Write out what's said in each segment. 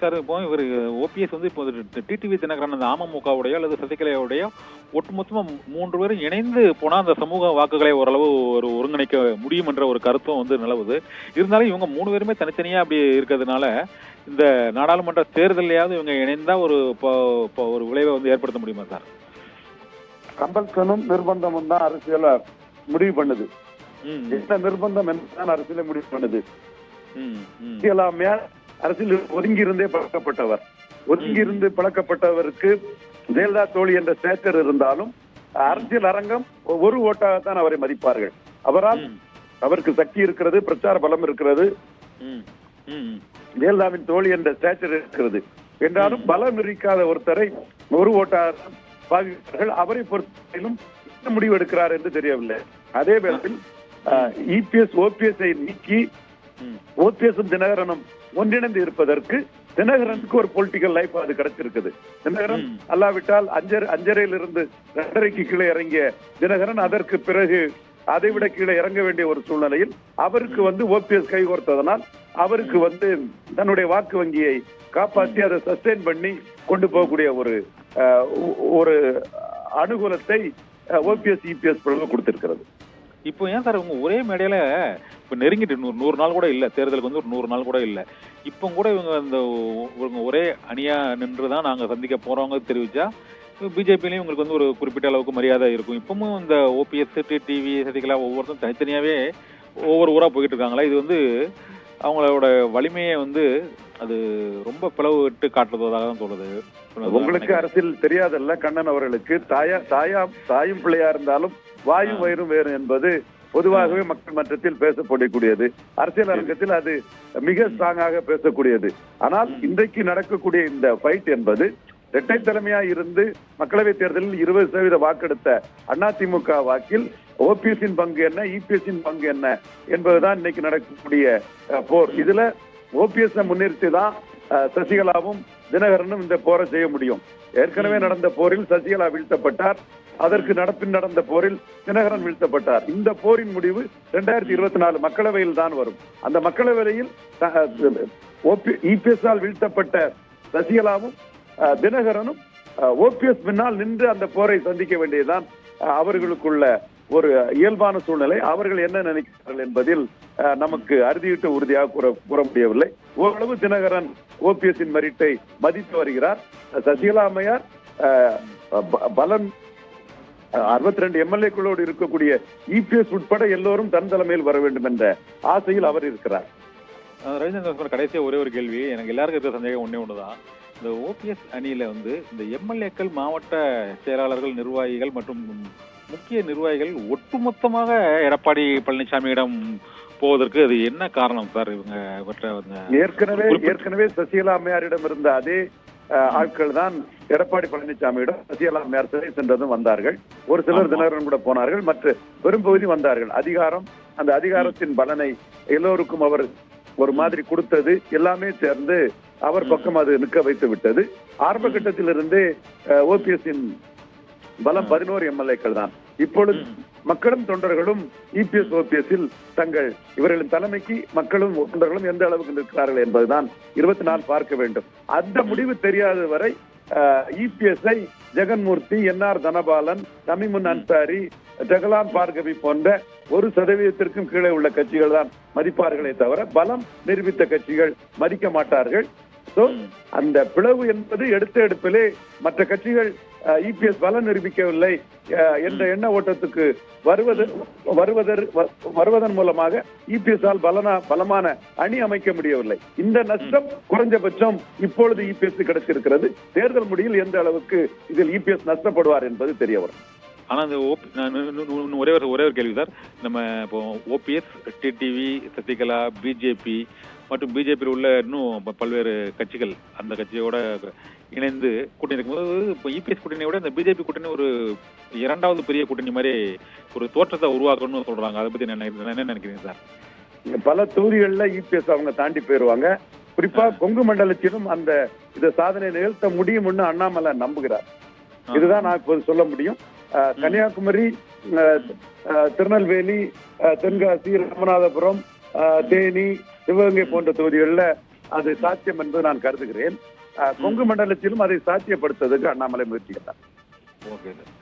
Sir இப்போ இவர் OPS வந்து இப்போ டிடிவி தினகரன் அந்த அமமுகவுடைய அல்லது சசிகலையுடைய ஒட்டுமொத்தமா 3 பேரும் இணைந்து போனா அந்த சமூக வாக்குகளை ஓரளவு ஒருங்கிணைக்க முடியும் என்ற ஒரு கருத்தும் வந்து நிலவுது. இருந்தாலும் இவங்க 3 பேருமே தனித்தனியா அப்படி இருக்கிறதுனால இந்த நாடாளுமன்ற தேர்தலையாவது இவங்க இணைந்தா ஒரு விளைவை வந்து ஏற்படுத்த முடியுமா சார்? கம்பல்சனும் நிர்பந்தமும் தான் அரசியல முடிவு பண்ணுது. என்ன நிர்பந்தம் என்னதான் அரசியல முடிவு பண்ணுது. அரசியல் ஒதுங்கி இருந்தே பழக்கப்பட்டவர். ஒதுங்கி இருந்து பழக்கப்பட்டவருக்கு ஜெயலலிதா தோழி என்ற ஸ்டேச்சர் இருந்தாலும் அரசியல் அரங்கம் ஒரு ஓட்டாகத்தான் அவரை மதிப்பார்கள். அவருக்கு சக்தி இருக்கிறது, பிரச்சார பலம் இருக்கிறது, ஜெயலலிதாவின் தோழி என்ற ஸ்டேச்சர் இருக்கிறது என்றாலும் பலம் இருக்காத ஒருத்தரை ஒரு ஓட்டாக பாவிப்பார்கள். அவரை பொறுத்தவரையிலும் என்ன முடிவு எடுக்கிறார் என்று தெரியவில்லை. அதே வேளையில் இபிஎஸ் ஓபிஎஸ்ஐ நீக்கி ஓபிஎஸும் தினகரனும் ஒன்றிணைந்து இருப்பதற்கு தினகரனுக்கு ஒரு பொலிட்டிக்கல் லைஃப் அது கிடைச்சிருக்குது. தினகரன் அல்லாவிட்டால் அஞ்சரையில் இருந்து 2:30க்கு கீழே இறங்கிய தினகரன் அதற்கு பிறகு அதை விட கீழே இறங்க வேண்டிய ஒரு சூழ்நிலையில் அவருக்கு வந்து ஓபிஎஸ் கைகோர்த்ததனால் அவருக்கு தன்னுடைய வாக்கு வங்கியை காப்பாற்றி அதை சஸ்டெயின் பண்ணி கொண்டு போகக்கூடிய ஒரு அனுகூலத்தை ஓபிஎஸ் இபிஎஸ் கொடுத்திருக்கிறது. இப்போ ஏன் சார் இவங்க ஒரே மேடையில இப்ப நெருங்கிட்டு 100 நாள் கூட இல்ல, தேர்தலுக்கு வந்து ஒரு 100 நாள் கூட இல்ல, இப்போ கூட இவங்க ஒரே அணியா நின்றுதான் நாங்க சந்திக்க போறவங்க தெரிவிச்சா பிஜேபிலையும் உங்களுக்கு வந்து ஒரு குறிப்பிட்ட அளவுக்கு மரியாதை இருக்கும். இப்பவும் இந்த ஓபிஎஸ் டிடிவி சசிகலா ஒவ்வொருத்தரும் தனித்தனியாவே ஒவ்வொரு ஊரா போயிட்டு இருக்காங்களா? இது வந்து அவங்களோட வலிமையை வந்து அது ரொம்ப பிளவு விட்டு காட்டுறதாக தான் தோணுது. உங்களுக்கு அரசியல் தெரியாதல்ல கண்ணன் அவர்களுக்கு. தாயும் பிள்ளையா இருந்தாலும் வாயும் வயிறும் வேறு என்பது பொதுவாகவே மக்கள் மன்றத்தில் பேசப்படக்கூடியது. அரசியல் அரங்கத்தில் அது மிக ஸ்ட்ராங்காக பேசக்கூடியது. ஆனால் இன்றைக்கு நடக்கக்கூடிய இந்த ஃபைட் என்பது இரட்டை தலைமையா இருந்து மக்களவை தேர்தலில் 20% வாக்கெடுத்த அதிமுக வாக்கில் ஓபிஎஸ்ஸின் பங்கு என்ன, இபிஎஸ்ஸின் பங்கு என்ன என்பதுதான் இன்னைக்கு நடக்கக்கூடிய போர். இதுல ஓபிஎஸ் முன்னிறுத்தி தான் சசிகலாவும் தினகரனும் இந்த போரை செய்ய முடியும். ஏற்கனவே நடந்த போரில் சசிகலா வீழ்த்தப்பட்டார். அதற்கு நடந்த போரில் தினகரன் வீழ்த்தப்பட்டார். இந்த போரின் முடிவு 2024 மக்களவையில் தான் வரும். அந்த மக்களவையில் இபிஎஸ் வீழ்த்தப்பட்ட சசிகலாவும் தினகரனும் ஓபிஎஸ் பின்னால் நின்று அந்த போரை சந்திக்க வேண்டியதுதான் அவர்களுக்குள்ள ஒரு இயல்பான சூழ்நிலை. அவர்கள் என்ன நினைக்கிறார்கள் என்பதில் நமக்கு அறுதியிட்டு உறுதியாக கூற முடியவில்லை. ஓரளவு தினகரன் ஓபிஎஸ்ஸின் மெரிட்டை மதித்து வருகிறார். சசிகலா அம்மையார் பலன் 62 எம்எல்ஏக்களோடு இருக்கக்கூடிய இபிஎஸ் உட்பட எல்லோரும் தன் தலைமையில் வர வேண்டும் என்ற ஆசையில் அவர் இருக்கிறார். ரவீந்திரன், கடைசியா ஒரே ஒரு கேள்வி. எனக்கு எல்லாருக்கும் இருக்கிற சந்தேகம் ஒண்ணுதான். இந்த ஓபிஎஸ் அணியில வந்து இந்த எம்எல்ஏக்கள், மாவட்ட செயலாளர்கள், நிர்வாகிகள் மற்றும் முக்கிய நிர்வாகிகள் ஒட்டுமொத்தமாக எடப்பாடி பழனிசாமியிடம் போவதற்கு அது என்ன காரணம் சார்? ஏற்கனவே சசிகலா அம்மையாரிடம் இருந்த அதே ஆட்கள் தான் எடப்பாடி பழனிசாமியிடம் சசிகலா அம்மையார் சிறை சென்றதும் வந்தார்கள். ஒரு சிலர் தினகரன் கூட போனார்கள். மற்ற பெரும்பகுதி வந்தார்கள். அந்த அதிகாரத்தின் பலனை எல்லோருக்கும் அவர் ஒரு மாதிரி கொடுத்தது எல்லாமே சேர்ந்து அவர் பக்கம் அது நிற்க வைத்து விட்டது. ஆரம்ப கட்டத்திலிருந்தே ஓபிஎஸ்ஸின் பலம் 11 எம்எல்ஏக்கள் தான். இப்பொழுது மக்களும் தொண்டர்களும் இபிஎஸ் ஓபிஎஸ்ஸில் இவர்களின் தலைமைக்கு மக்களும் தொண்டர்களும் எந்த அளவுக்கு நிற்கிறார்கள் என்பதுதான் 24 பார்க்க வேண்டும். அந்த முடிவு தெரியாத வரை இபிஎஸ்ஐ ஜெகன்மூர்த்தி, என்ஆர் தனபாலன், தமிமுன் அன்சாரி, ஜெகலான் பார்கவி போன்ற 1% கீழே உள்ள கட்சிகள் தான் மதிப்பார்களே தவிர பலம் நிரூபித்த கட்சிகள் மதிக்க மாட்டார்கள். அந்த பிளவு என்பது எடுப்பிலே மற்ற கட்சிகள் இபிஎஸ் பலம் நிரூபிக்கவில்லை என்ற எண்ண ஓட்டத்துக்கு வருவதன் மூலமாக இபிஎஸ் ஆல் பலமான அணி அமைக்க முடியவில்லை. இந்த நஷ்டம் குறைஞ்சபட்சம் இப்பொழுது இபிஎஸ் கிடைச்சிருக்கிறது. தேர்தல் முடிவில் எந்த அளவுக்கு இதில் இபிஎஸ் நஷ்டப்படுவார் என்பது தெரிய வரும். ஆனா ஒரே ஒரு கேள்வி சார். நம்ம இப்போ ஓபிஎஸ், டிடிவி, சசிகலா, பிஜேபி மற்றும் பிஜேபியில் உள்ள இன்னும் பல்வேறு கட்சிகள் அந்த கட்சியோட இணைந்து கூட்டணி இருக்கும்போது இப்போ இபிஎஸ் கூட்டணியை விட இந்த பிஜேபி கூட்டணி ஒரு 2வது பெரிய கூட்டணி மாதிரி ஒரு தோற்றத்தை உருவாக்கணும்னு சொல்றாங்க. அதை பத்தி என்ன நினைக்கிறீங்க சார்? பல தொகுதிகளில் இபிஎஸ் அவங்க தாண்டி போயிருவாங்க. குறிப்பா கொங்கு மண்டலத்திலும் இந்த சாதனை நிகழ்த்த முடியும்னு அண்ணாமலை நம்புகிறார். இதுதான் நான் இப்போது சொல்ல முடியும். கன்னியாகுமரி, திருநெல்வேலி, தென்காசி, ராமநாதபுரம், தேனி, சிவகங்கை போன்ற தொகுதிகளில் அது சாத்தியம் என்று நான் கருதுகிறேன். கொங்கு மண்டலத்திலும் அதை சாத்தியப்படுத்துவதற்கு அண்ணாமலை முயற்சிக்கிறார். Okay sir.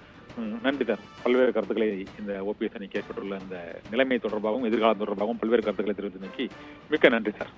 நன்றி சார். பல்வேறு கருத்துக்களை இந்த ஓபிஎஸ் அணிக்கு ஏற்பட்டுள்ள இந்த நிலைமை தொடர்பாகவும் எதிர்காலம் தொடர்பாகவும் பல்வேறு கருத்துக்களை தெரிவித்தமைக்கு மிக்க நன்றி சார்.